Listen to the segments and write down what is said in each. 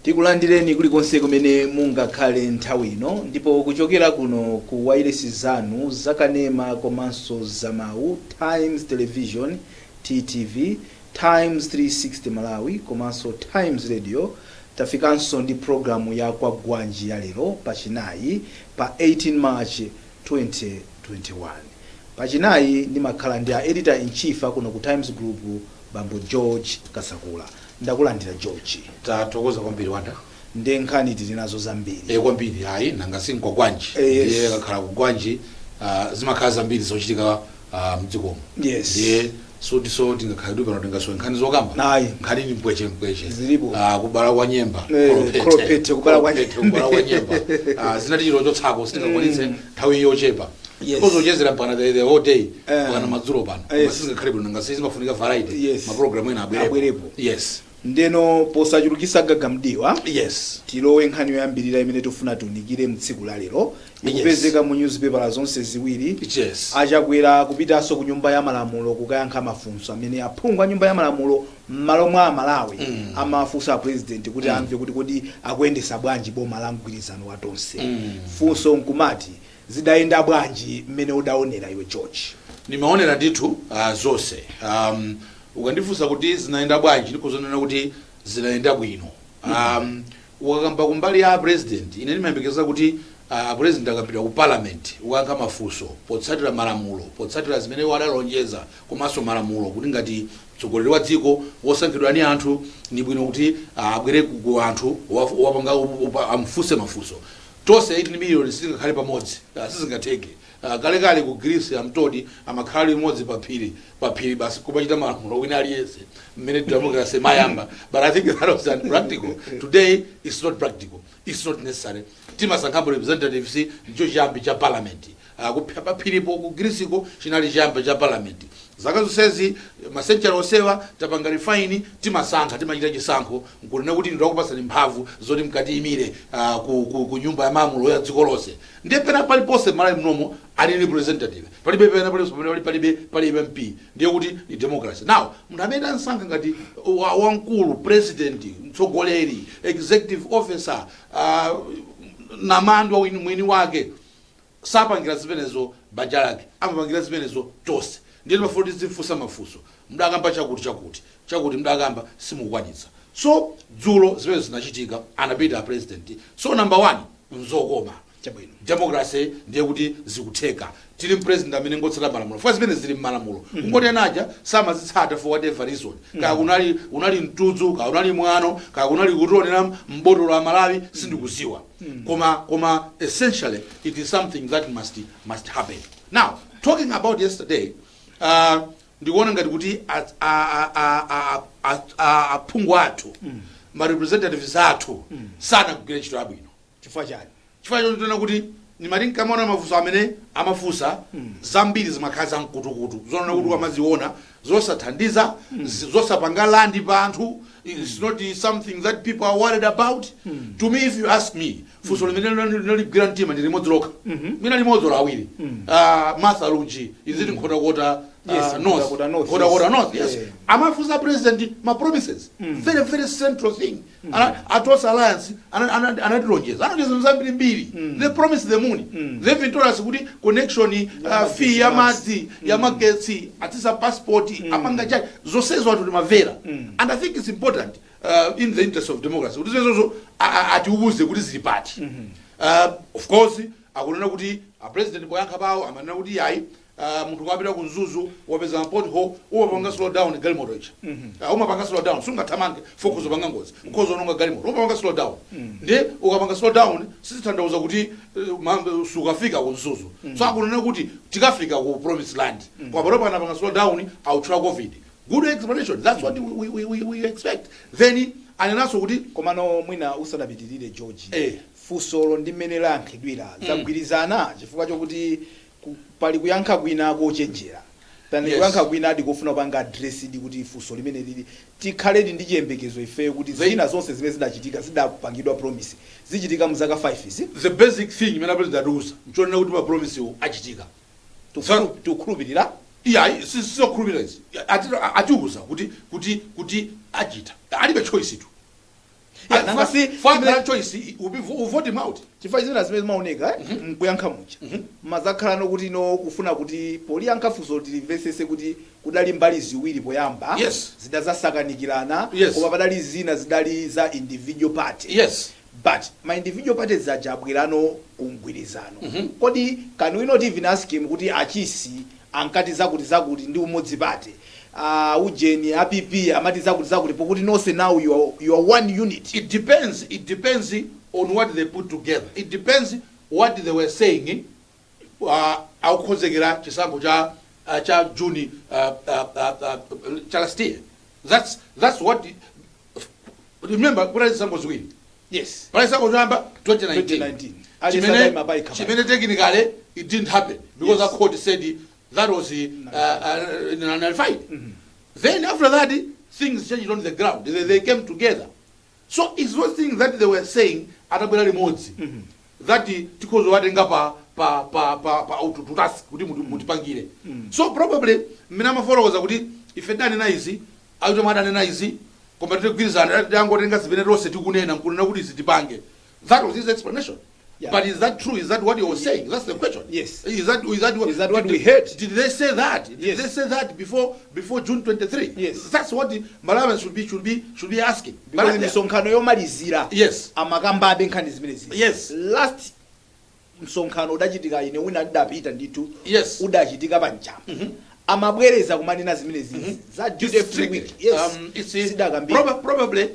Tikulandireni kulikonse kumene mungakhale nthawi ino ndipo kuchokera kuno ku wireless zanu zakanema komanso zamawu Times Television TTV, Times 360 Malawi komanso Times Radio tafikanso ndi programu ya kwa gwanji ya lero pachinayi pa 18 March 2021. Pachinayi ndimakhala ndi editor in chief kuno ku Times Group Bambo George Kasakula. Ndakulandira George. Tatokoza kwambiri wanda. Ndenkhani tinazo zambiri. Kwambiri hayi nanga sinkwa gwanji. Ndiye kakhala ku gwanji zimakhala zambiri zochitika mdzikomo. Yes. Ndiye so tingakhala pano tingaso nkhani zokamba. Ayi. Nkhani ni mpweche. Zilipo. Kubala kwa nyemba. Koropete kubala kwa nyemba. Zinati chiro chotsako sitingakwanitse nthawi yochepa. Yes. Kozo chezera mpana the whole day. Kana madzulo pano. Yes. Sizingakhale bwino nanga sizimafunika variety. Yes. Ma program ena abwerepo. Yes. Ndeno posachulukisa gagamdiwa. Yes. Tilowe nkhani yoyambirira imene tofuna tunikire mtsiku la lero. Ikupezeka mu newspaper zonse ziwiri. Yes. Achakwera kupitanso ku nyumba ya malamulo kukayankha mafunso amene aphungu a nyumba ya malamulo m'malo mwa Malawi amafunsa a president kuti amve kuti kodi akuyendesa bwanji boma la mgwirizano wa tonse. Funso nkumati zidayenda bwanji mmene udaonera iwe George. Nimeonera ndithu zonse. Ukandifunsa kuti zinaenda bwanji ndikuzonena kuti zinaenda bwino. Ukakamba kumbali ya president ine ndimayembekeza kuti president akapita ku parliament ukayankha mafunso potsatira malamulo potsatira zimene wadalonjeza komanso malamulo kuti ngati mtsogoleri wa dziko wosankhidwa ni anthu ni bwino kuti abwere ku anthu wapanga amfunse mafunso. Tonse 18 million sizingakhale pamodzi sizingatheke. Kale ku Greece amtodi amakhala imodzi paphiri basi kumachita malamulo wina aliyense mmene democracy mayamba. But I think that was unpractical. Today it's not practical, it's not necessary. Timasankhapo representatives ndicho chiyambi cha parliament. Paphiripo ku Greece ko chinali chiyambi cha parliament. Zaka zonsezi masenchari osewa tapanga refine timasankha timachita chisankho nkunena kuti ndakupasani mphamvu zoti mkatiyimire ku nyumba ya malamulo ya dziko lonse. Ndiye pena palipose Malawi mnomo ali representative palibe pena palibe MP ndiye kuti ni democracy. Now munthu amene ansankha ngati wamkulu president mtsogoleri executive officer namandwa mwini wake sapangira zimenezo banja lake amapangira zimenezo tonse. Ndiye mafudi zifunsa mafunso mdakamba chakuti mdakamba simukwanitsa. So dzulo zimene zinachitika anapita president. So number 1 mzokoma Chabwino. Democracy ndiye kuti zikutheka. Tili president amene ngotsata malamulo. For zimene zili malamulo. Ngoti anaja samazitsata for whatever reason. Ka unali mtudzu, ka unali mwano, ka unali kutonera mbotolo wa Malawi sindikuziwa. Koma essentially it is something that must happen. Now, talking about yesterday, ndikuona ngati kuti aphungu athu ma representatives athu sana kugwira ntchito yabwino. Chifukwa chani? Chifukwa chonena kuti nimati nkamona mafunso amene amafunsa zambiri zimakhala za mkutukutu zonena kuti amaziona zosathandiza zosapanga landi pa anthu. It's not something that people are worried about. To me, if you ask me, funso limene linali mtima ndi limodzi lokha. Mina limodzi awiri. Martha Lungi is it Nkhotakota North. Yes. Amafunsa president ma promises. Very central thing. Atos Alliance anatilonjeza. Anatizo zambiri mbiri. They promised the money. They've been told us kuti connection fee ya madzi ya magetsi atisa passport amanga chaji zosezo watu mavera. And I think it's important in the interest of democracy. Kuti zezo atiuze kuti zili pati. Of course akunena kuti president boyankha bawo amanena kuti yayi munthu kwapita ku Mzuzu wapeza pothole umapanga slow down galimoto ichi. Umapanga slow down sungathamange focus upanga ngozi ukhoza unonga galimoto umapanga slow down. Ndiye ukapanga slow down sizithandauza kuti sukafika ku Mzuzu. So akunena kuti tikafika ku promised land kwa baro panapanga slow down autula COVID. Good explanation. That's what we expect. Then ananaso kuti komano mwina usanapitirire George. Fusolo ndi mmene lankhidwira zagwirizana chifukwa chokuti pali kuyankha kwina kochenjera. Pani kuyankha kwina adikufuna kupanga address ndi kuti funso limene lili tikhale ndi chiyembekezo ife kuti zina zonse zimene zidachitika zidapangidwa promise zichitika muzaka 5 izi. The basic thing imene president adusa nchonena kuti ma promise achitika. Tukhulupirira Yeah, so criminals. Atiuza kuti achita. Alibe choice tu. Yeah, nangasi further choice will vote him out. chifukwa zina zimene zimaoneka mkuyankha muja mazakhala nokuti no kufuna kuti poliyankha funso tilivesese kuti kudali mbali ziwiri poyamba Yes. zidazasakanikirana Yes. koma padali zina zidali za individual party. Yes. But my individual parties ajabwirano kumgwirizano. Kodi can we not even ask him kuti achisi ankati zakuti ndi umodzi pate. Ujeni APP amati zakuti pokuti nonse now you are one unit. It depends on what they put together. It depends what they were saying. Aukhozekera chisambo cha June cha last year. That's what remember what is sambo zwini. Yes. What is sambo jamba 2019. Chimene technically it didn't happen because Yes. the court said that was nullified. Then after that things changed on the ground. They came together. So it's those things that they were saying atabwera limodzi that tikozo watenga pa autotutas kuti mutipangire. So probably mina maforokoza kuti ife dane na izi auto madane na izi koma tikugwirizana dangotenga zimene rose tikunena nkunena kuti zitipange. That was his explanation. Yeah. But is that true? Is that what you were saying? That's the question. Yes. Is that what we heard? Did they say that? Did Yes. they say that before June 23? Yes. That's what the Malawians should be asking. Because misonkhano yomalizira. Yes. Amakamba abenkhani zimene zizi. Yes. Last msonkhano udachitika ine wina ndapita nditu. Yes. Udachitika panjama. Amabwereza kumanena zimene zizi. That due every week. Yes. Probably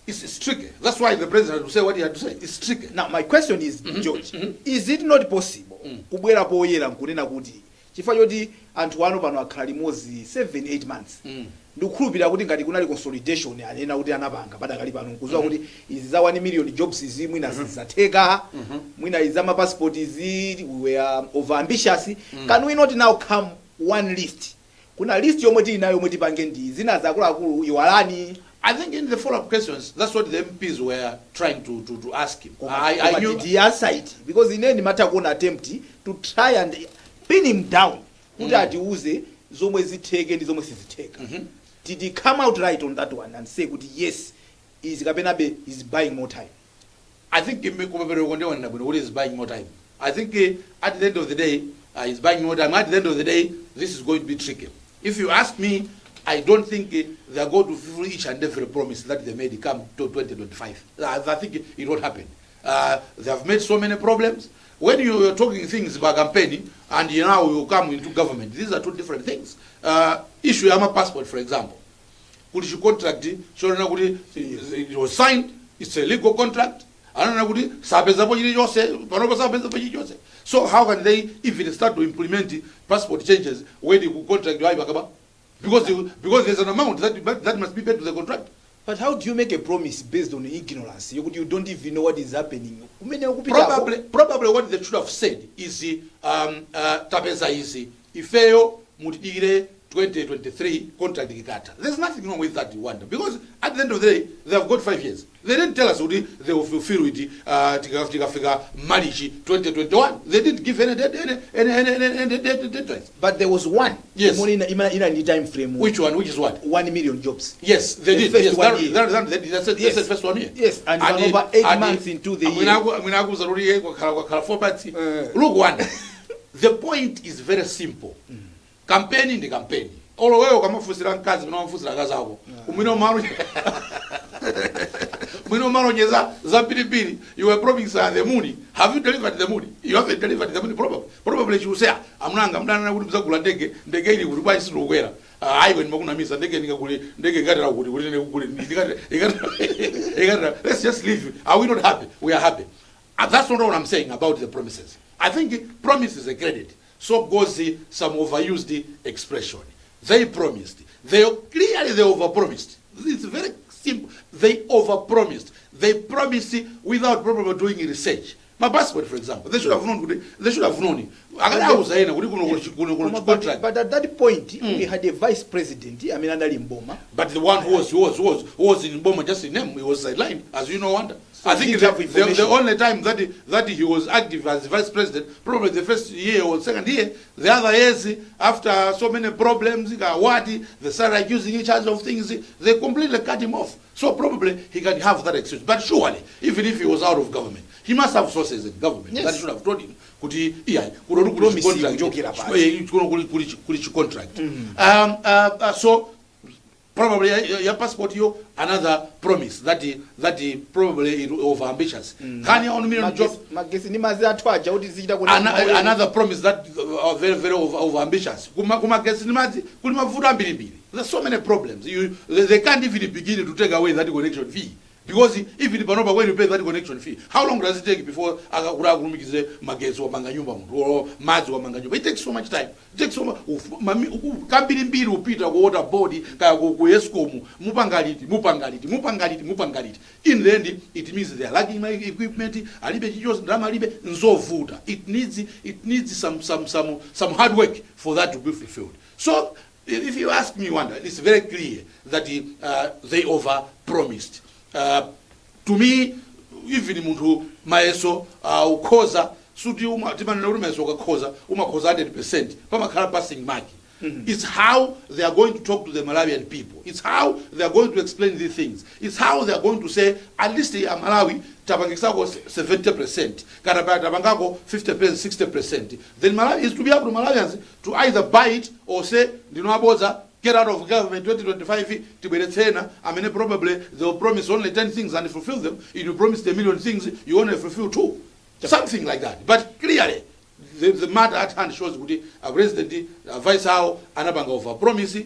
it's tricky. That's why the president had to say what he had to say. It's tricky. Now my question is, George, is it not possible kubwera poyera nkunena kuti chifukwa choti anthu ano pano akhala limodzi 7-8 months ndikukhulupirira kuti ngati kunali consolidation anena kuti anapanga padakali pano nkuziwa kuti izi za 1 million jobs izi mwina zizatheka mwina izi za mapassport izi we were over ambitious. Can we not now come one list? Kuna list yomwe tili nayo yomwe tipange ndi zina zakuluakulu iwalani. I think in the follow-up questions, that's what the MPs were trying to ask him. I knew the side because in any matter one attempt to try and pin him down. Kuti atiuze zomwe zitheke ndi zomwe sizitheka. Did he come out right on that one and say kuti yes is Kapenabe is buying more time? I think what is buying more time. I think at the end of the day, he's buying more time. At the end of the day, this is going to be tricky. If you ask me, I don't think they are going to fulfill each and every promise that they made come to 2025. I think it won't happen. They have made so many problems. When you are talking things about campaigning and now you come into government, these are two different things. Issue of a passport, for example. Kulishi contract, it was signed, it's a legal contract. So how can they even start to implement passport changes when you contract because there's an amount that must be paid to the contract. But how do you make a promise based on ignorance? You don't even know what is happening. Probably what they should have said is tapeza izi ifeyo mutidire 2023 contract ikata. There's nothing wrong with that one because at the end of the day they have got 5 years. They didn't tell us they will fulfill it tikafika March 2021. They didn't give any deadlines. But there was one. Yes. In a time frame. Which one? Which is what? 1 million jobs. Yes, they did. Yes, that's the first 1 year. Yes, and over 8 months into the year. Look, one. The point is very simple. Campaigning the campaign. All the way kama fusira nkazi mna mfusira kazi hapo. Umino maro nyeza za pilipili. You were promising the money. Have you delivered the money? You haven't delivered the money. Probably you say amnanga mdana kuti mzakula ndege ili kuti basi rokwera. Aiwe nimakuna misa ndege nikakuli ndege gadira kuti let's just leave. Are we not happy? We are happy. And that's not what I'm saying about the promises. I think promise is a credit. So goes some overused expression. They promised. They overpromised. It's very simple. They overpromised. They promised without probably doing research. My passport, for example, they should have known. They should have known. Contract. But at that point, we had a vice president. I mean, under Mboma. But the one who was in Mboma, just in name, he was sidelined, as you know. Wonder. So I think the only time that he was active as vice president, probably the first year or second year. The other years, after so many problems, they started accusing each other of things. They completely cut him off. So probably he can have that excuse. But surely, even if he was out of government, he must have sources in government. Yes. That should have told him. Contract. So probably your passport you another promise that he probably over ambitious. Can you on million jobs? Another promise that very over ambitious. There's so many problems. They can't even begin to take away that connection fee. Because if you don't when you pay that connection fee, how long does it take before magets or manganyumba or mads or manganyumba? It takes so much time. It takes so much. Kambirimbi upita water body kueskomu mupangaliti. In the end, it means they are lacking my equipment. It needs some hard work for that to be fulfilled. So if you ask me, Wanda, it's very clear that they over promised. To me, even muntu maeso ukoza suti timanena kuti maeso ukakoza umakoza 100% pamakhala passing mark. It's how they are going to talk to the Malawian people. It's how they are going to explain these things. It's how they are going to say, at least Malawi tabangako 70%, tabangako 50%, 60%. Then Malawi is to be able to Malawians to either buy it or say, get out of government 2025. I mean, probably they'll promise only 10 things and fulfill them. If you promise a million things, you only fulfill 2. Something like that. But clearly, the matter at hand shows that a president, a vice house, anabanga over promise,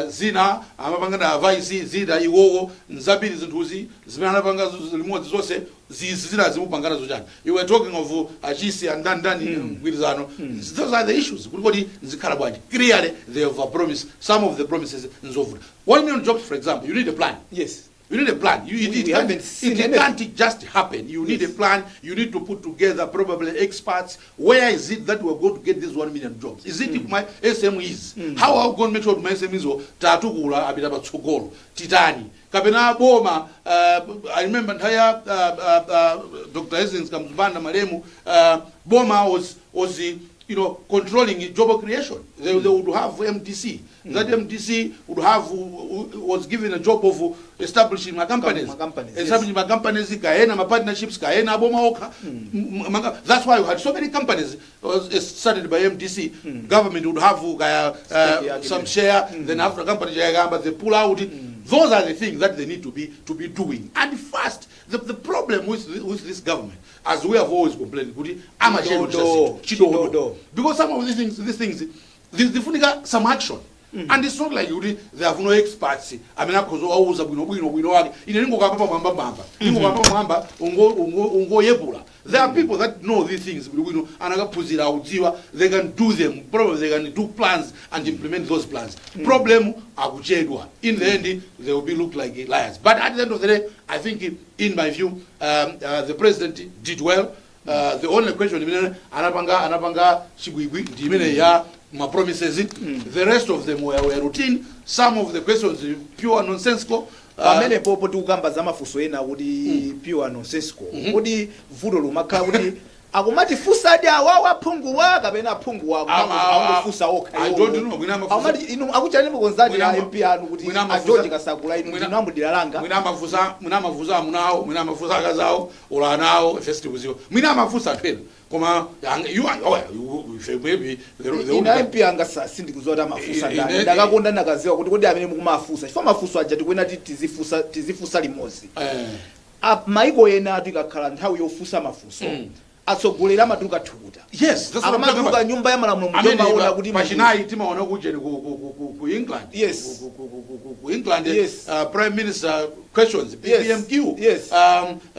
zina, amabanga vice, zida, iwogo, nzabiri zintuzi, zimanabanga zimoti zose, zina zimupangana zojani. You were talking of Achisi and Dandani, Wilzano. Those are the issues. Clearly, they have promised some of the promises. 1 million jobs, for example, you need a plan. Yes. You need a plan. It can't just happen. You need a plan. You need to put together probably experts. Where is it that we're going to get these 1 million jobs? Is it my SMEs? How are we going to make sure my SMEs are Tatukula, Abitaba Tsogolo, Titani, Kabena Boma? I remember entire Dr. Essence Kamzubanda Maremu. Boma was the controlling job creation. They would have MTC. That MTC was given a job of establishing my companies. Establishing my companies, my partnerships, that's why we had so many companies started by MTC. Government would have some share, then after the company they pull out. Those are the things that they need to be doing. And first, the problem with this government, as we have always complained, because some of these things, they got some action. And it's not like they have no experts. I mean, there are people that know these things. They can do them. Probably they can do plans and implement those plans. Problem, in the end, they will be looked like liars. But at the end of the day, I think, in my view, the president did well. The only question, anapanga shibwibwi ya my promises. The rest of them were routine. Some of the questions pure nonsensical. Pamene popo tukamba za mafuso ena udi pure nonsensical. Udi vudo lumaka udi akumati fusa adi awawa pungu waka bena pungu waka fusa oka. I don't know. Akumati inu akuchani mkonzadi ya MP anu kuti ajoji kasakula inu ndinamu dilalanga. Mwina mafusa munao, mwina mafusa kazao, ula nao, festival zio. Mwina mafusa pena. Koma maybe ina MP anga sindi kuzota mafusa ndani. Ndakakonda nakaziwa kuti kodi amene mukumafusa. Chifukwa mafusa aja tikwena tizifusa limozi. Maiko ena tikakhala nthawi yofusa mafuso. Atsogolera maduka tukuta. Yes, that's what I'm talking about. Nyumba ya malamulo mjomba kuti pachinayi timaona kujeni ku England. Yes. Ku England. Yes. Prime Minister questions. Yes. PMQ, Yes.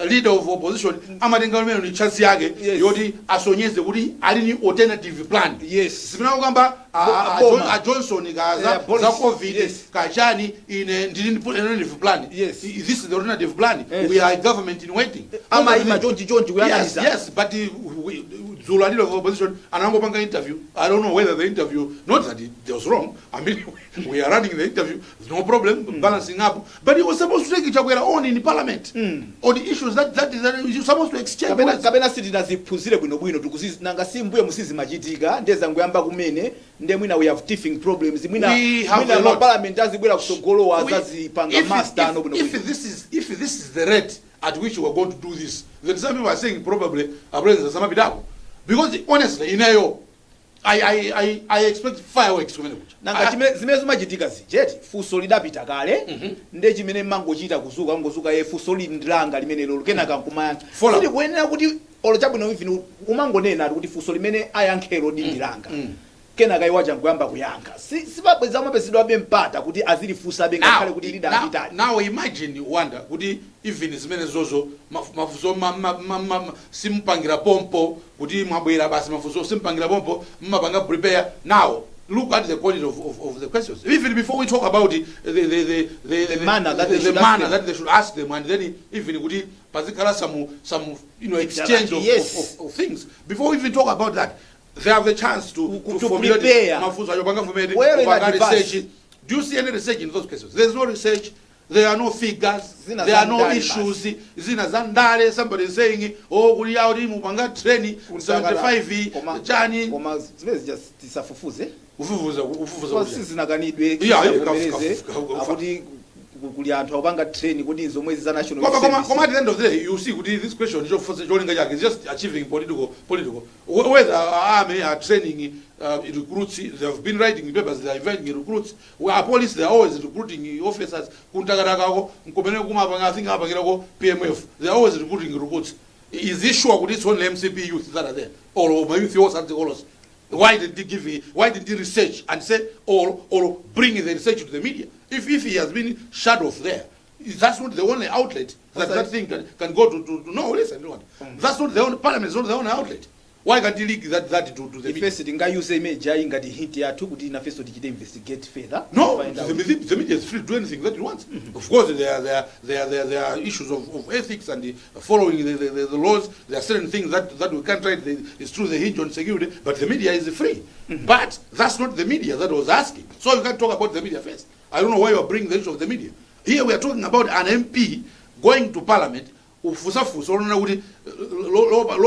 Leader of opposition, amatenga lumeno ni chance yake, Yes. yoti asonyeze kuti ali ni alternative plan. Yes. Sipina kugamba Boma. a Johnson kaza Yeah, policy. za COVID, Yes. kachani ine ndili ni alternative plan. Yes. This is the alternative plan. Yes. We are a government in waiting. Ama ima jonji Yes, kuyang'anisa. yes, but Zula leader of opposition anangopanga interview. I don't know whether the interview, not that it was wrong. I mean, we are running the interview. There's no problem, balancing up. But he was supposed to take each other on in parliament on the issues that you're supposed to exchange. Kapena siti naziphunzire bwino tukuzizi nanga simbuye musizi machitika ndeza nguyamba kumene nde mwina we have teething problems mwina We have mwina a lot. parliament azibwera kusogolo wazazipanga master no bwino. If this is the rate at which we are going to do this, then some people are saying probably our president Sama Bidako. Because honestly, in Ayo, I expect fireworks kumene kucha. Nanga zimene zimachitika zijeti fuso lidapita kale nde chimene mangochita kuzuka ngozuka ye fuso lindilanga limene lolo kenaka nkumaya sili kuyenera kuti olo chabwino even umangonena kuti fuso limene ayankhelo dindilanga kenaka iwacha nkuyamba kuyankha sibabweza mapesedwa abe mpata kuti azilifusa abe ngakhale kuti lidapita. Now imagine wonder kuti even zimene zozo mafuso simpangira pompo kuti mwabwera basi mafuso simpangira pompo mmapanga prepare. Now look at the quality of the questions. Even before we talk about the manner that they should ask them, and then even kuti pazikala some exchange of things. Before we even talk about that, they have the chance to prepare. Research. Do you see any research in those questions? There's no research. There are no figures. There are no issues. Zina zandale. Somebody is saying, "Oh, we are already mupanga training 75 jani." Koma zimezi just tisafufuze. Ufufuza. Sisi nakanidwe. Yeah, akuti kuli anthu akupanga train kuti izo mwezi za national Come at the end of the day, you see, this question is just achieving political. Whether army are training recruits, they have been writing papers, they are inviting recruits. Where police, they are always recruiting officers. PMF, they are always recruiting recruits. Is this sure it's only MCP youth that are there, or maybe few others? Why did he research and say or bring the research to the media? If he has been shut off there, that's not the only outlet that thing can go to. No, listen, no. That's not the only parliament. Is not the only outlet. Why can't he leak that to the media? First, ngayuse image ingati hint ya tu kuti na first to investigate further. No, the media is free to do anything that it wants. Of course, there are issues of ethics and following the laws. There are certain things that we can't write. It's true, they hinge on security, but the media is free. But that's not the media that was asking. So you can't talk about the media first. I don't know why you are bringing the issue of the media. Here we are talking about an MP going to parliament. Lo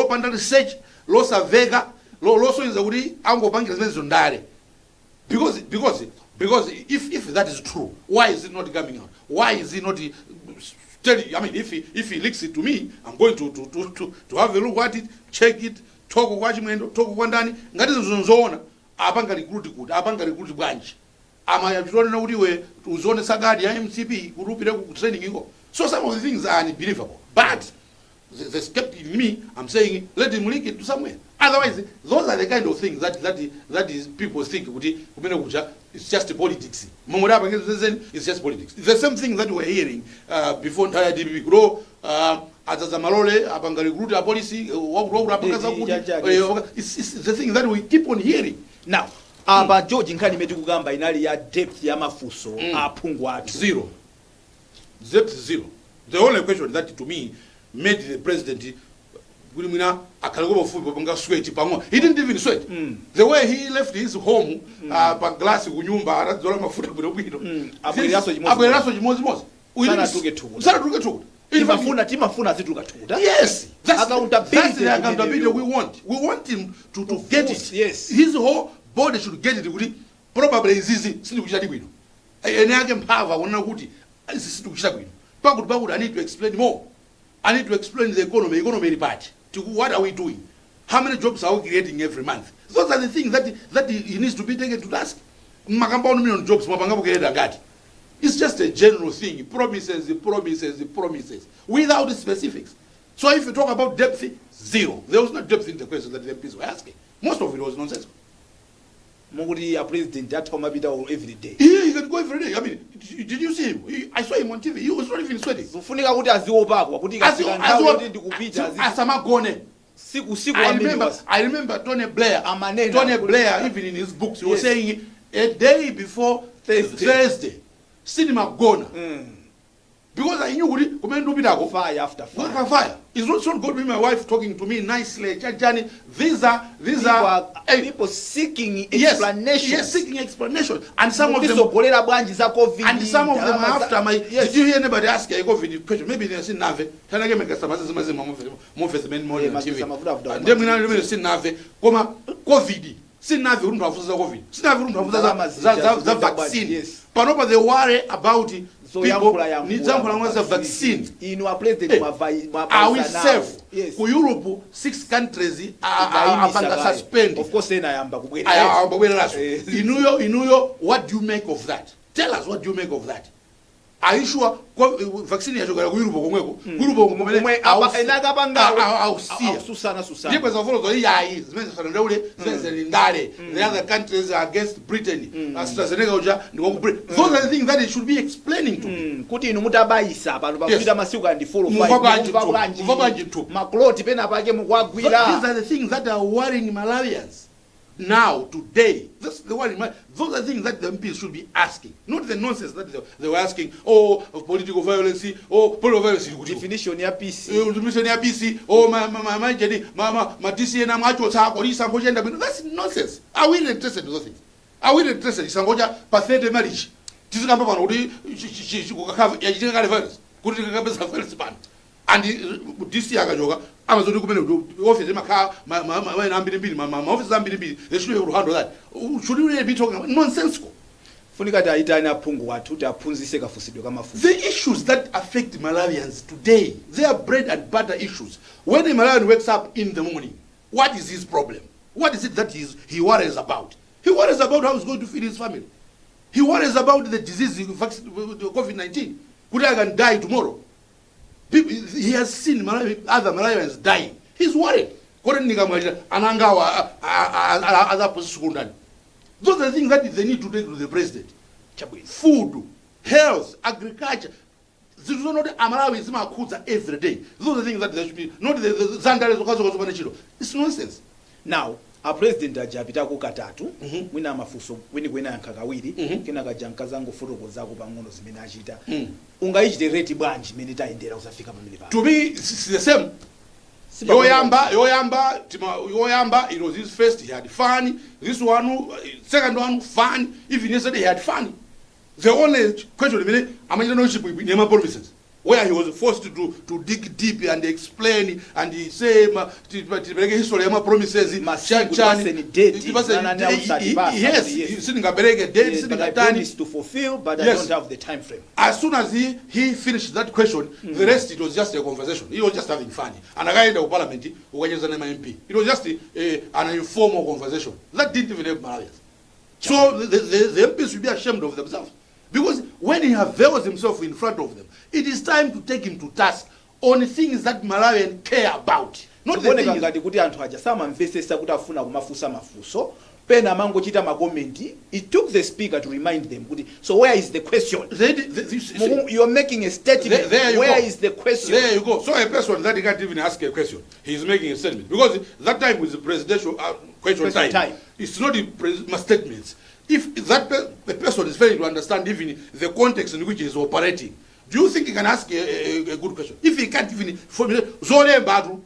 panda research, lo survega, lo so inza kuti angopangira zimene zondare. Because if that is true, why is it not coming out? Why is it not telling? I mean, if he leaks it to me, I'm going to have a look at it, check it, talk kwa chimwendo, talk kwa ndani. Ngati zonzoona apanga recruit good, apanga recruit branch. Ama yatona kuti we uzone sagadi ya MCP kurupira ku training ingo. So some of the things are unbelievable. But the skeptic in me, I'm saying, let him link it to somewhere. Otherwise, those are the kind of things that is people think it's just politics. It's just politics. It's the same thing that we're hearing before entire DPP grow. Azazamalole, abanga recruit a policy, it's the thing that we keep on hearing. Now, George nkani medu kugamba inali ya depth ya mafuso apungu atu. Zero. Depth zero. The only question that to me made the president he didn't even sweat. The way he left his home, glass kunyumba, yes, that's the accountability we want. We want him to get it. Yes. His whole body should get it. Probably is easy. I need to explain more. I need to explain the economy part. To what are we doing? How many jobs are we creating every month? Those are the things that he needs to be taken to task. Jobs, it's just a general thing. Promises, without the specifics. So if you talk about depth, zero. There was no depth in the question that the MPs were asking. Most of it was nonsense. mukuti a president atha kumapita every day. He can go every day. I mean, did you see him? I saw him on TV. He was not even sweating. Zufunika kuti aziopakwa kuti ikafika nthawi kuti ndikupita asamagone. Siku I remember Tony Blair. Amanena. Tony Blair, even in his books, he was saying a day before Thursday, cinema gone. Because I knew what fire after fire. Fire. It's not so good with my wife talking to me nicely. Chajani, these are people seeking explanation. Yes, seeking explanation. And some of them COVID. And some of them are after my did you hear anybody ask a COVID question? Maybe they say Nave. Can I get my customers more TV? And then we see Nave, COVID. Sinave room of COVID. Sinave room of the vaccine. Panopa they worry about it. So people need a vaccine. In our president, are we safe? Yes. For Europe, 6 countries are suspended. Of course, I am. Inuyo, what do you make of that? Tell us what do you make of that? Are you sure vaccine ya joga Europe the other countries are against Britain. Those are the things that it should be explaining to me. Kuti inu mutabayisa abantu bakuita masiku and follow makloti pena pake mukwagwira. These are the things that are worrying Malawians. Now, today, this is the one. Those are things that the MPs should be asking, not the nonsense that they were asking. Oh, of political violence. Oh, political violence. Definition ya PC. Definition ya PC. Oh, my DC na macho sa polisa ngojenda. That's nonsense. Are we interested in those things? Are we interested? Isangoja pathete marriage. Tisikamba pano kuti kukakava yachitika violence. Kuti kakabesa violence ban. And DC akajoka amazoti kumene office makha ma office ambiri they should be able to handle that. Should we really be talking about nonsensical? Funika ta itana phungu wathu taphunzise kafusidwe kamafuso. The issues that affect Malawians today, they are bread and butter issues. When a Malawian wakes up in the morning, what is his problem? What is it that he worries about? He worries about how he's going to feed his family. He worries about the disease, COVID-19. Could I can die tomorrow? People, he has seen other Malawians dying. He's worried. Those are the things that they need to take to the president. Food, health, agriculture. These are not Malawians every day. Those are the things that they should be. Not the Zandales. It's nonsense. Now, a president ajapita ku katatu mwina mafuso kwina yankakawiri kina kajanka zangu furuko zako pang'ono zimene achita ungaichite rate bwanji imene tayendera usafika pamene pa. To me it's the same. Yoyamba, it was his first, he had fun. This one, second one, fun. Even yesterday he had fun. The only question, I'm not sure we never promises. Where he was forced to dig deep and explain and he say history promises yes, sitting a promise to fulfill, but I don't have the time frame. As soon as he finished that question, the rest it was just a conversation. He was just having fun. And a guy in the parliament who was just an MP. It was just an informal conversation. That didn't even help Malawians. So the MPs should be ashamed of themselves. Because when he avails himself in front of them, it is time to take him to task on things that Malawians care about. Not the things ngati kuti anthu aja samamvesesa kuti afuna kumafusa mafuso pena mangochita makomenti. It took the speaker to remind them kuti so where is the question? You are making a statement. Where is the question? There you go. So a person that he can't even ask a question, he is making a statement. Because that time was the presidential question time. It's not the statements. If the person is failing to understand even the context in which he is operating, do you think he can ask a good question? If he can't even formulate Zolemba,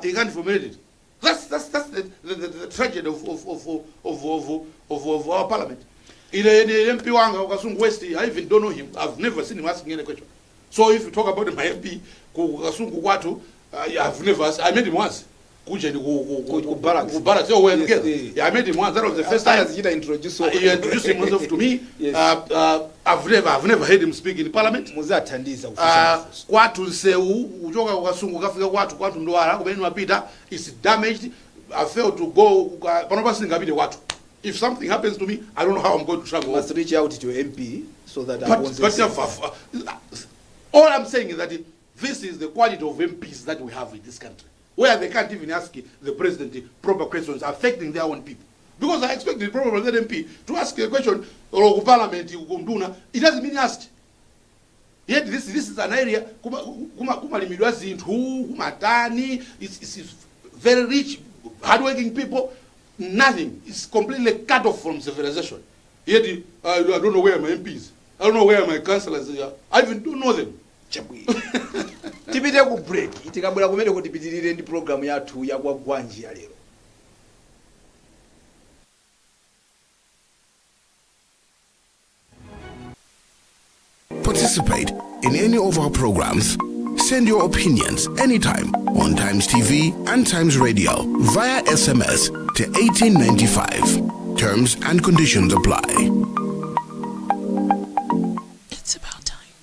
he can't formulate it. That's the tragedy of our parliament. In MP Wanga Kasung West, I even don't know him. I've never seen him asking any question. So if you talk about my MP Kasung Watu, I've never asked. I met him once. Barracks. Oh, well, yeah, I met him once. That was the first time he introduced himself to me. Yes. I've never heard him speak in parliament. Kwatu nseu ujoka ukasungu kafika kwatu ndwara kumene mapita is damaged. I failed to go panopa singapite kwatu. If something happens to me, I don't know how I'm going to travel. Must reach out to your MP so that all I'm saying is that this is the quality of MPs that we have in this country, where they can't even ask the president proper questions affecting their own people. Because I expected probably the MP to ask a question or parliament it hasn't been asked. Yet this is an area kumalimidwa zinthu kumatani. It's very rich, hardworking people. Nothing. It's completely cut off from civilization. Yet I don't know where my MPs. I don't know where my councillors are. I even don't know them. Tipite ku break. Itikabwera kumene kuti tipitirire ndi program yathu ya kwa Gwanji ya lero. Participate in any of our programs. Send your opinions anytime on Times TV and Times Radio via SMS to 1895. Terms and conditions apply. It's about time.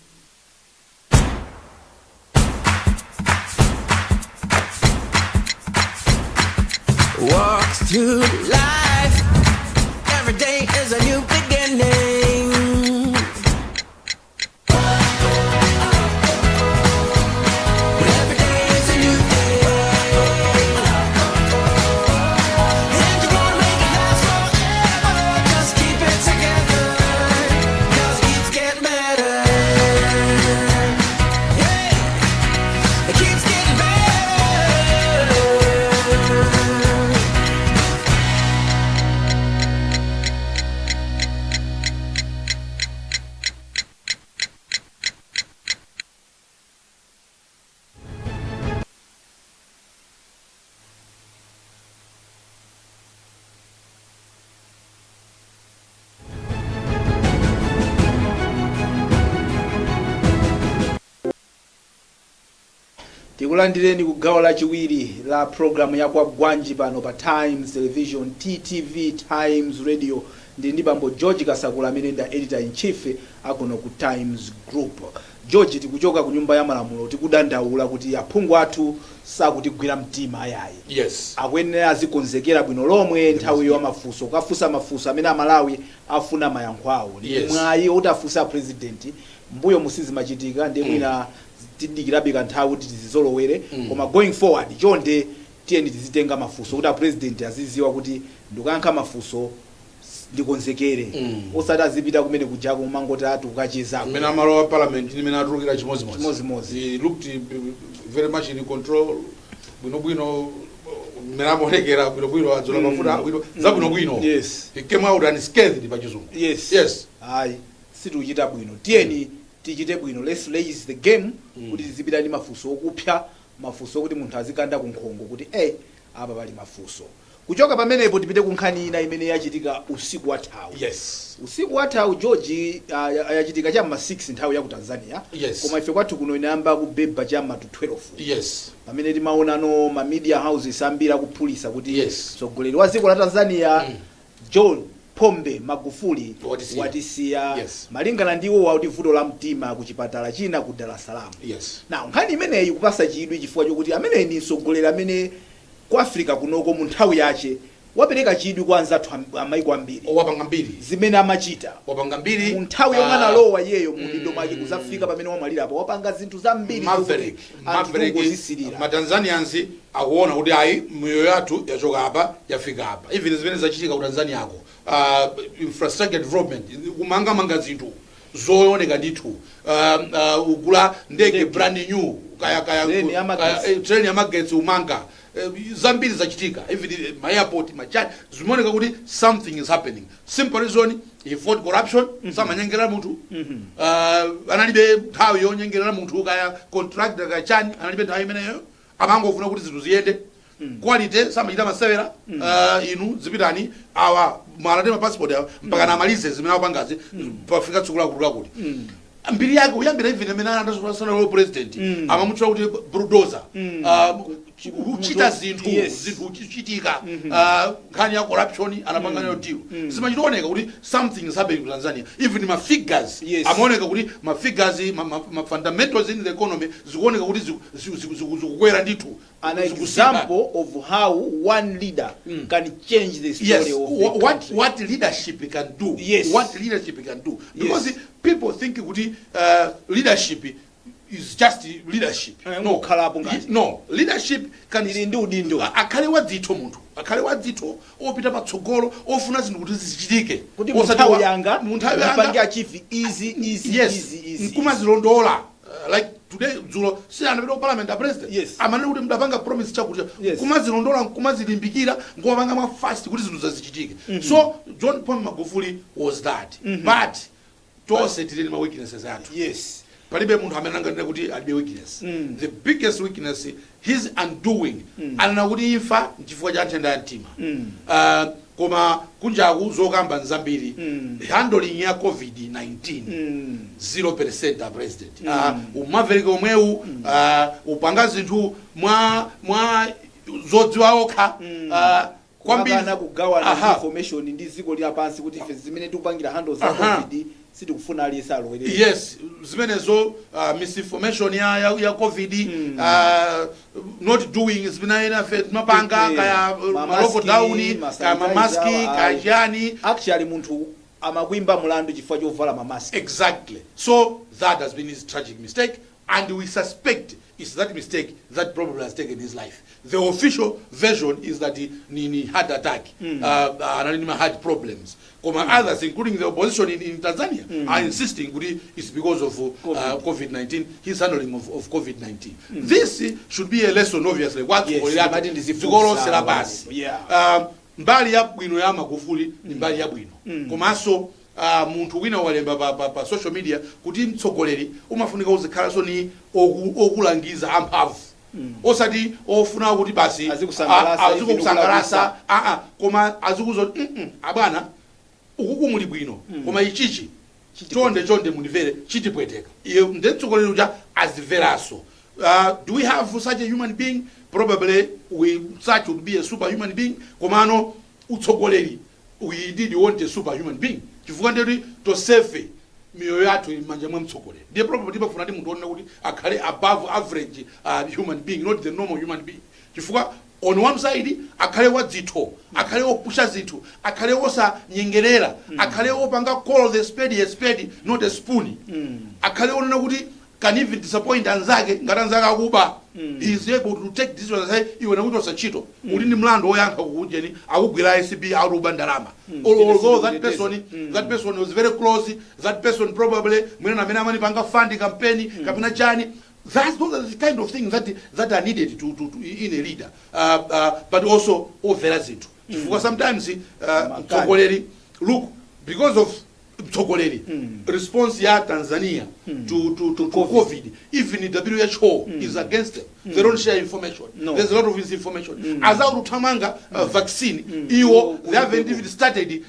Walks through life. Every day is a new beginning. Every day is a new day. And you won't make it last forever. Just keep it together, 'cause it keeps getting better. Yeah, it keeps getting better. Tikulandireni ku gawo lachiwiri la program ya kwa Gwanji pano pa Times Television, TTV, Times Radio. Ndi bambo George Kasakula amene nda editor in chief akuno ku Times Group. George, tikuchoka ku nyumba ya malamulo tikudandaula kuti aphungu athu sakutigwira mtima ayayi. Yes. Akwenera azikonzekera bwino lomwe nthawi yo mafunso kafusa mafunso amene amalawi afuna mayankho awo. Yes. Mwayi utafusa president mbuyo musizi machitika ndi mwina tidikirabe kanthawi kuti tizizolowere koma going forward chonde tiyeni tizitenga mafunso kuti a president aziziwa kuti ndikuyankha mafunso ndikonzekere osati azipita kumene kujako mangoti ati ukachezako Mena amalo wa parliament ni mena atulukira chimozimozi. He looked very much in control. Bwino mena monekera bwino adzola mafuta bwino. Yes. He came out unscathed pa chizungu. Yes. Yes. Ayi situchita bwino tiyeni tichite bwino. Let's raise the game kuti tizipita ndi mafunso okupya, mafunso kuti munthu azikanda kunkhongo kuti apa pali mafunso. Kuchoka pamenepo tipite kunkhani ina imene yachitika usiku wathawu. Yes. Usiku wathawu George yachitika chamma 6 nthawi ya ku Tanzania. Yes. Koma ife kwathu kuno inayamba kubeba chamma 12. Yes. Pamene timaona no ma media houses ambira kuphulisa kuti Yes. mtsogoleri wa dziko la Tanzania John Pombe Magufuli watisiya. Yes. Malingana ndiwo wa vuto la mtima ku chipatala china ku Dar es Salaam. Yes. Now nkhani imeneyi kupasa chidwi chifukwa chokuti amene ni mtsogoleri amene ku Africa kunoko mu nthawi yache wapereka chidwi kwa anzathu amaiko ambiri. Wapanga mbiri. Zimene amachita. Wapanga mbiri. Mu nthawi yomwe analowa yeyo mu dindo make kuzafika pamene wamwalira apo wapanga zinthu zambiri. Maverick. Zisirira. Ma Tanzanians akuona kuti ayi moyo yathu yachoka apa yafika apa. Even zimene zachitika ku Tanzania ako. Infrastructure development kumanga zinthu zooneka ndithu ukula ndege brand new kaya train ya magetsi umanga zambiri zachitika even my airport machani zimoneka kuti something is happening. Simple reason he fought corruption samanyengera munthu analibe nthawi yonyengerera munthu kaya contractor kachani analibe nthawi imeneyo amangofuna kuti zinthu ziyende quality samachita masewera inu zipitani awa malate ma passport mpaka na malize zimene apangazi pafika tsukula kutula kuti mbiri yake uyambira even amene anatosana lo president amamutchula kuti bulldozer kuchita zinthu kuchitika nkhani ya corruption anapanga nayo deal zimachioneka kuti something is happening in Tanzania. Even ma figures amaoneka kuti ma figures ma fundamentals in the economy zikuoneka kuti zikukwera ndithu. An example of how one leader can change the story of the country. What leadership can do. Yes. What leadership can do. Because people think kuti leadership is just leadership. No, Kukhalapo ngati. no, leadership can Ili ndi udindo. akhale wadzitho munthu akhale wadzitho opita patsogolo ofuna zinthu kuti zichitike kuti Osati munthawi wa- yanga munthawi ndipange yanga achieve easy yes nkumazilondola like today dzulo siyanapita ku parliament a president Yes. amanene kuti mudapanga promise chakuti Yes. kumazilondola nkumazilimbikira nkumapanga mwa fast kuti zinthu zazichitike so John Pombe Magufuli was that but tonse tili ma weaknesses athu yes palibe munthu amene anganene kuti alibe weakness the biggest weakness his undoing anena kuti imfa nchifukwa cha nthenda ya mtima koma kunjaku zokamba nzambiri handling ya covid-19 0% a president umavereka omwewu upanga zinthu mwa zodziwa okha kwambiri kwambiri kugawana information ndi dziko lapansi kuti ife zimene tikupangira handles za covid sitikufuna aliyesa alowere yes zimenezo misinformation ya covid not doing zimene inafe mapanga kaya lockdown kaya mamaski kaya chani actually munthu amakwimba mulandu chifukwa chovala mamaski exactly so that has been his tragic mistake and we suspect it's that mistake that probably has taken his life. The official version is that he had attack and had problems. Others, including the opposition in Tanzania, are insisting that it's because of COVID-19, his handling of COVID-19. This should be a lesson, obviously. What mbali ya bwino ya Magufuli ni mbali ya bwino. Komanso munthu wina walemba pa social media kuti mtsogoleri umafunika uzikhalanso ni okulangiza amphamvu osati ofuna kuti basi azikusangalasa koma azikuzo abana ukukumuli bwino koma ichichi chonde munivere chitipweteka iye ndetsogoleri uja aziveraso. Do we have such a human being? Probably such would be a superhuman being. Komano utsogoleri we did want a superhuman being. Chifukwa ndeti to save miyoyo yathu imanja mwa mtsogoleri. Ndiye probably bafuna ndi munthu onena kuti akhale above average human being, not the normal human being. Chifukwa on one side akhale wadzitho, akhale opusha zinthu, akhale osa nyengerera, akhale opanga call the spade a spade, not a spoon. Akhale onena kuti can even disappoint anzake ngati anzake akuba. He is able to take this one and say iwe nakuti osachito kuti ndi mlandu oyankha kukujeni akugwira ICB aruba ndalama. Although that person was very close, that person probably mwina amene amanipanga fund campaign kapena chani. Those are the kind of things that are needed to in a leader. But also overa zinthu. Chifukwa sometimes mtsogoleri look because of mtsogoleri response ya Tanzania to COVID, even the WHO is against them. They don't share information. There's a lot of misinformation. As out of Tamanga vaccine, they haven't even started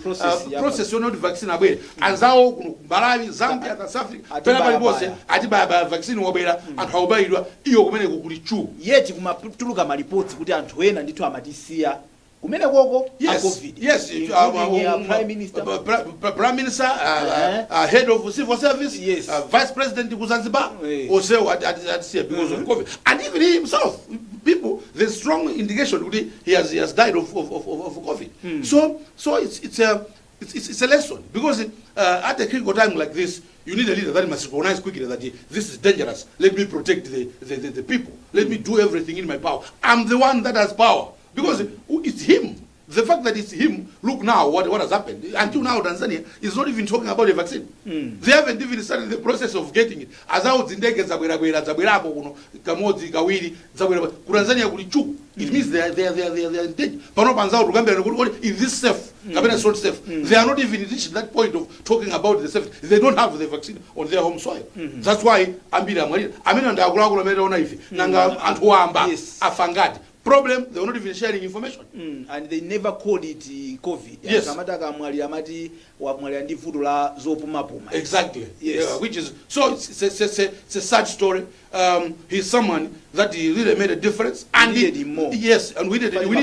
process not vaccine abwere. As out Malawi, Zambia, South Africa, Penabali atiba vaccine wabwera and how by iyo kumene kukuli chu. Yet kumatuluka malipoti kuti anthu ena ndithu amatisiya kumene koko COVID. Yes, Prime Minister, Prime Minister, head of civil service, yes. Vice President of Zanzibar, also at because of COVID, and even he himself. People, there's strong indication that he has died of COVID. So it's a lesson because at a critical time like this, you need a leader that must recognize quickly that this is dangerous. Let me protect the people. Let me do everything in my power. I'm the one that has power. Because it's him. The fact that it's him, look now what has happened. Until now, Tanzania is not even talking about a vaccine. They haven't even started the process of getting it. As out in decades, Zabwerapo, Kamodzi, Kawiri, Zabwerapo, Tanzania will it means they are in danger. Panopanza, is this safe? Kabena not safe. They are not even reached that point of talking about the safety. They don't have the vaccine on their home soil. That's why Ambira Marina, Amina and Agula made on knife, Nanga Antuamba, Afangad. Problem, they were not even sharing information. And they never called it COVID. Yes. Exactly. Yes. Which is so it's a sad story. He's someone that he really made a difference. And we needed him more. Yes, and we needed him.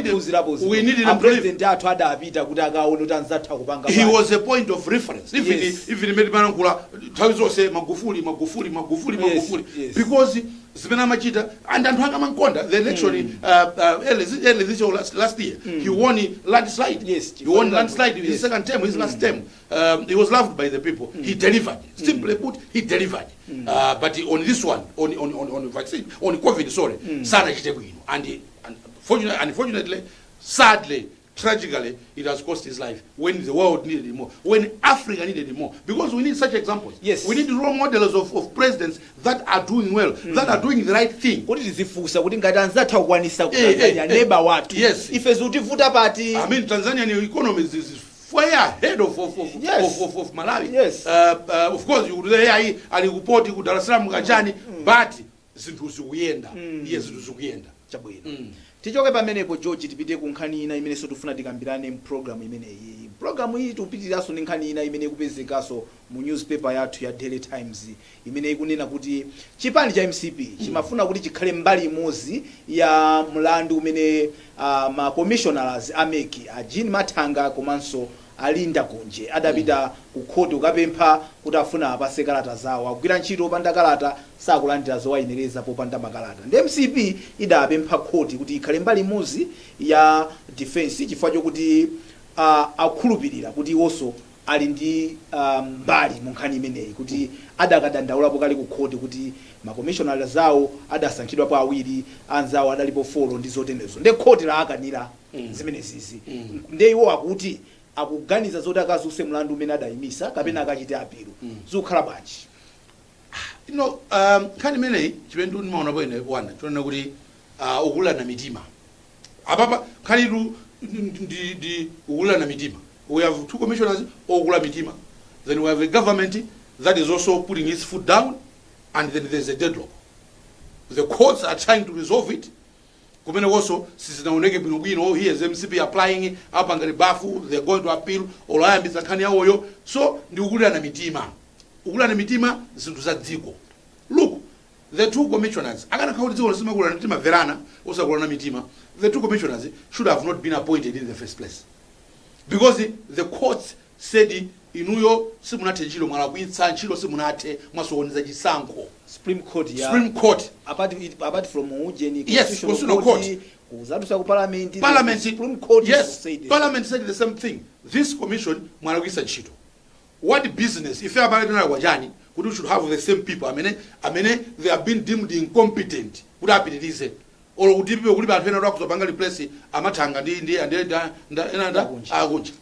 He was a point of reference. Even made Manankula, Tawizo say Magufuli. Yes. Because Zibena Machida and Antuanga Mankonda, the election early this year, last year. He won a landslide. Yes, he won Chief landslide Landslide, his yes. second term, his last term. He was loved by the people. He delivered. Simply put, he delivered. But on this one, on vaccine, on COVID, sorry, Sana Chitebwino. And unfortunately, sadly, tragically, it has cost his life when the world needed it more, when Africa needed it more. Because we need such examples. Yes. We need role models of presidents that are doing well, that are doing the right thing. kuti tizifunsa kuti ngati anzatha kukwanisa Eh, eh, kutanzania neba wathu yes. ife zutivuta pati. I mean, Tanzanian economy is way ahead of Yes. of Malawi. Yes. Of course, you could say, "Hey, alikupoti ku Dar es Salaam kachani," but zinthu zikuyenda. Yes, zinthu zikuyenda. Chabwino. Tichoke pamenepo George tipite ku nkhani ina imene tikufuna tikambirane mu program imeneyi. Program iyi tupitiraso ndi nkhani ina imene ikupezekaso mu newspaper yathu ya Daily Times imene ikunena kuti chipani cha MCP chimafuna kuti chikhale mbali imodzi ya mlandu umene ma commissioners ameki a Jean Mathanga komanso alinda kunje adapita ku khoti ukapempha kuti afuna apase kalata zawo agwira ntchito opanda kalata sakulandira zowayenereza popanda makalata. Ndi MCP idapempha khoti kuti ikhale mbali imodzi ya defense chifukwa chokuti akhulupirira kuti iwonso ali ndi mbali mu nkhani imeneyi kuti adakadandaulapo kale ku khoti kuti makomishonari zawo adasankhidwapo awiri anzawo adalipo folo ndi zotenezo. Ndi khoti laakanira zimenezizi. Ndi iwo akuti akuganiza zoti akazuse mlandu umene adayimisa kapena akachite apilu. Zikukhala bwanji? You know, nkhani imeneyi chimene ndimaona bwene wana chonena kuti ukulana mitima. Apapa nkhani ndi ukulana mitima. We have two commissioners okula mitima. Then we have a government that is also putting its foot down, and then there's a deadlock. The courts are trying to resolve it. Kumene also sizinaoneke bwinobwino, here's MCP applying apa ngati bafu, they're going to appeal olayambisa nkhani yawoyo. So ndi ukulana mitima. Ukulana mitima zinthu za dziko. Look, the two commissioners akanakhala kuti dziko lisimakulana mitima verana osakulana mitima. The two commissioners should have not been appointed in the first place. Because the courts said inuyo simunathe ntchito mwalakwitsa ntchito simunathe mwasokoneza chisankho. Supreme Court ya Supreme Court. Apart from ujeni Yes, Constitutional Court. Kuzatusa ku parliament. Parliament. Supreme Court Yes, said Parliament said the same thing. This commission mwalakwitsa ntchito. What business if abalena kwajani kuti we should have the same people amene they have been deemed incompetent kuti apitirize or kuti people kuti banthu ena akuzopanga replace amathanga ndi akunja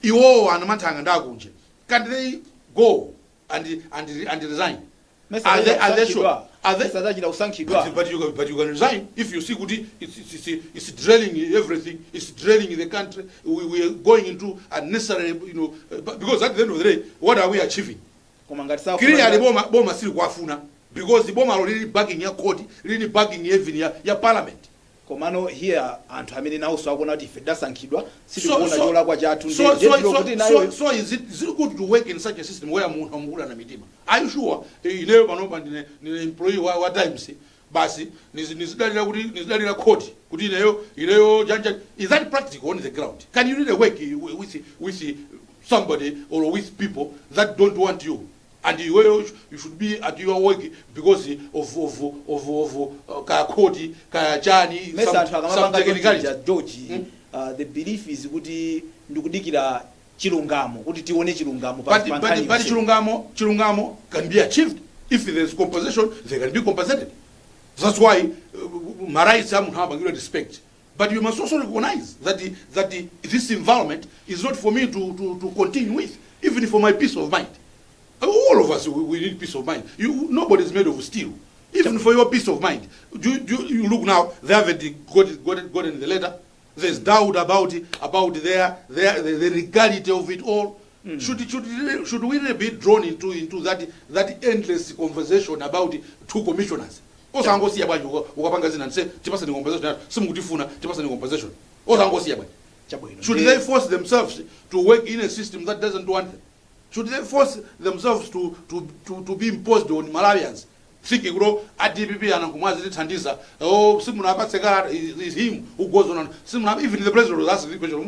iwo anamathanga ndi akunja. Can they go and resign? Are they sure? Are they? But you can resign if you see kuti it's draining everything. It's draining the country. We are going into unnecessary, because at the end of the day, what are we achieving? Clearly, boma sili kwafuna because the boma already bagging your court, really bagging even your parliament. Komano here anthu amene nawso akona kuti ife dasankhidwa So sitikuona chola kwa chathu is it good to work in such a system where munthu amukula na mitima? Are you sure? Ineyo panopa ndine employee wa Times basi nizidalira court kuti ineyo janja. Is that practical on the ground? Can you really work with somebody or with people that don't want you? And you should be at your work because of kaya koti, kaya chani, some technicalities. The belief is kuti ndikudikira chilungamo kuti tione chilungamo But chilungamo can be achieved if there is compensation. They can be compensated. That's why my rights have respect. But you must also recognize that this environment is not for me to continue with, even for my peace of mind. All of us, we need peace of mind. Nobody is made of steel. Even for your peace of mind. You look now, they haven't gotten the letter. There's doubt about the legality of it all. Should we really be drawn into that endless conversation about two commissioners? Osangosiya bwanji ukapanga zina nse tipasa ni compensation simukutifuna tipasa ni compensation. Osangosiya bwanji. Should they force themselves to work in a system that doesn't want them? Should they force themselves to be imposed on Malawians? Thinking, DPP anakumwazi tithandiza. Oh, simuna apatse kalata is him who goes on. Simuna, even the president was asking the question.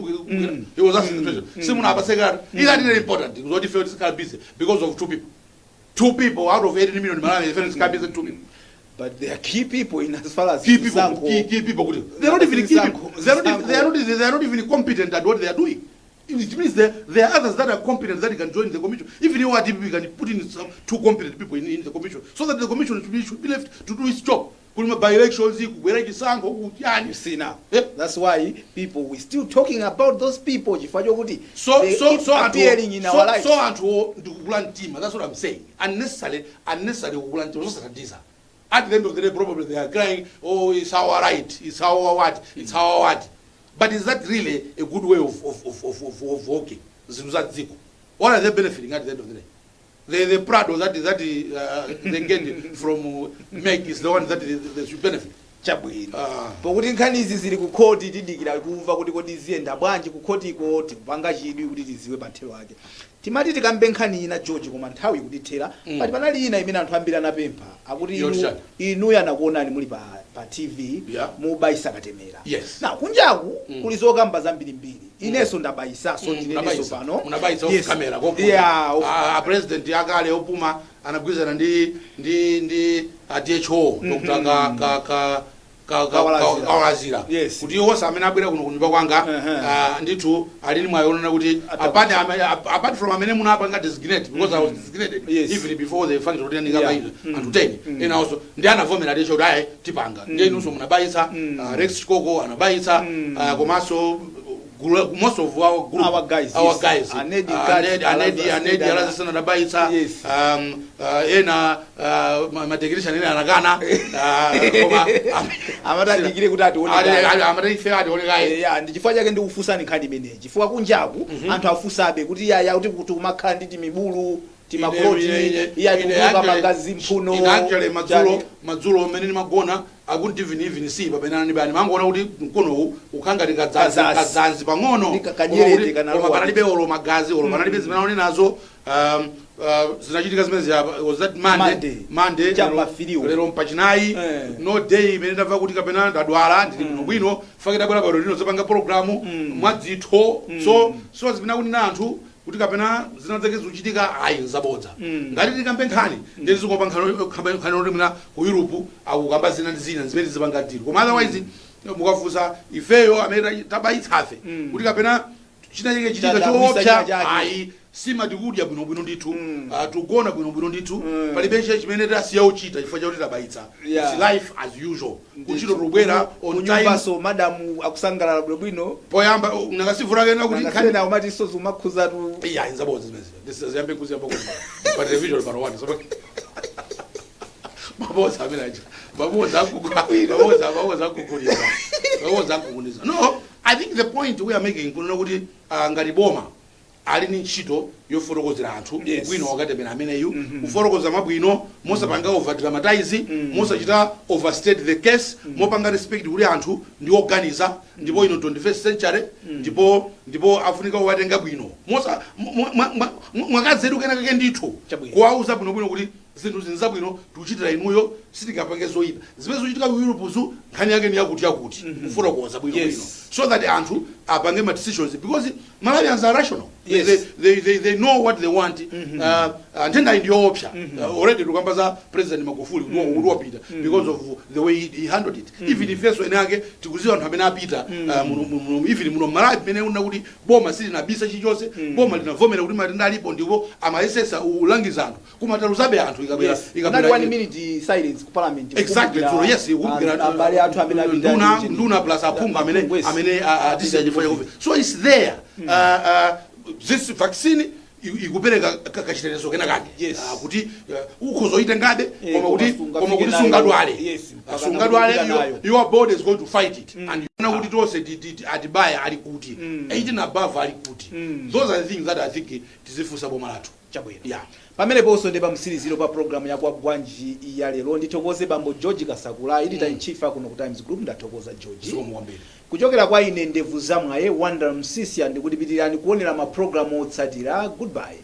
He was asking the question. Simuna apatse kalata. Is that really important? Because he felt busy because of two people. 2 people out of 80 million Malawians felt busy 2 people. but they are key people in as far as key people Sanko. key people kuti they're not even key people they are not even competent at what they are doing. It means there are others that are competent that can join the commission. Even you are we can put in some two competent people in the commission so that the commission should be left to do its job. By elections, You see now, that's why people we still talking about those people. So appearing in our lives. So that's what I'm saying. Unnecessary at the end of the day, probably they are crying, oh, it's our right, it's our what, it's our what. But is that really a good way of working? What are they benefiting at the end of the day? The Prado that they get from Meg is the one that they should benefit. Pakuti nkhani izi zili ku khoti tidikira kumva kuti kodi ziyenda bwanji ku khotiko tikupanga chidwi kuti tiziwe pathero ake. Timati tikambe nkhani ina George koma nthawi kutithera pali panali ina imene anthu ambiri anapempha akuti inu yanakuonani muli pa TV mubayisa katemera. Yes. Na kunjaku kuli zokamba zambirimbiri. Ineso ndabayisaso ndineso pano. Munabayisa off camera go. Yeah. President yakale opuma anagwizana ndi ADHO Dr. Kawazira. Yes. Kuti wose amene abwera kuno kunyumba kwanga ndithu alini mwayiona kuti apart from amene munapanga designate because I was designated even before the function of the and 10 and also ndi anavomera ADHO kuti tipanga ndi inunso munabayisa Rex Chikoko anabayisa komanso most of our group, our guys, Anedi Arazisana anabayisa ena matekirisha nene anagana amatadikire kuti atione amatife atione kai ndichifukwa chake ndikufusani nkhani imeneyi chifukwa kunjaku anthu afusabe kuti yaya kuti kumakhala ndi timibulu timakroti tikuka magazi mphuno actually madzulo amene nimagona akuti even see pabenana ni bani mangona kuti mkono ukhanga likadzanzi pang'ono koma panalibe olo magazi olo panalibe zimene nazo zinachitika zimene was that Monday lero mpachinayi no day imene ndamva kuti kapena ndadwala ndili bwino fakira bwera bwero lino zopanga programu mwadzitho so zimene kuti na anthu kuti kapena zinadzake zichitika ayi zabodza ngati tikambe nkhani ndizingomba nkhani oti muna ku Europe akukamba zina ndi zina zimene zipanga dilo koma otherwise mukafusa ifeyo amene tabayitsafe kuti kapena chinachike chitika choopsa ayi sima tikudya bwinobwino ndithu tugona bwinobwino ndithu palibe chimene tasiya uchita chifukwa chakuti tabayitsa it's life as usual kuchito tubwera on time so madam akusangalala bwinobwino poyamba nakasivurake na kuti nkhani nawo mati sozo makhuza tu inzaboza zimene this is yambe kuziyamba kuti pa television para one so maboza amenaje baboza kukuliza no I think the point we are making kuno kuti ngati boma ali ni ntchito yofotokozera anthu bwino wakatemera ameneyu kuforokoza mabwino mosapanga over dramatize mosachita overstate the case mopanga respect kuti anthu ndi organizer ndipo ino 21st century ndipo afunika kuwatenga bwino mosa mwakazedu kenakake ndithu kuwauza bwinobwino kuti zinthu zinzabwino tikuchitira inuyo sitingapange zoyipa zimene zochitika ku Europe zu nkhani yake ni yakuti kufotokoza bwinobwino so that anthu apange ma decisions because Malawians are rational. They know what they want. Ntenda ndiyo option already tukambaza President Magufuli uliwapita because of the way he handled it. Even if yeso enake tikuziwa anthu amene apita even muno Malawi pene una kuti boma sili nabisa chichose boma linavomera kuti matenda alipo ndipo amaisesa ulangizano kumataluzabe anthu ikabera 1 minute silence ku parliament. Exactly. So yes, abali anthu amene apita nduna plus apunga amene so it's there. This vaccine ikupereka kachitetezo kenakake kuti ukhozoitengabe koma kuti sungadwale your body is going to fight it and you know kuti tose atibaya ali kuti 18 above ali kuti those are the things that I think tizifusa boma lathu chabwera pamene ponso ndi pa msiriziro pa program ya kwa bwanji ya lero ndithokoze bambo George Kasakula editor in chief kuno ku Times Group ndathokoza George kuchokera kwa ine ndevu zamwaye Wonder Msisi ndikulipitirani kuonera ma program otsatira goodbye.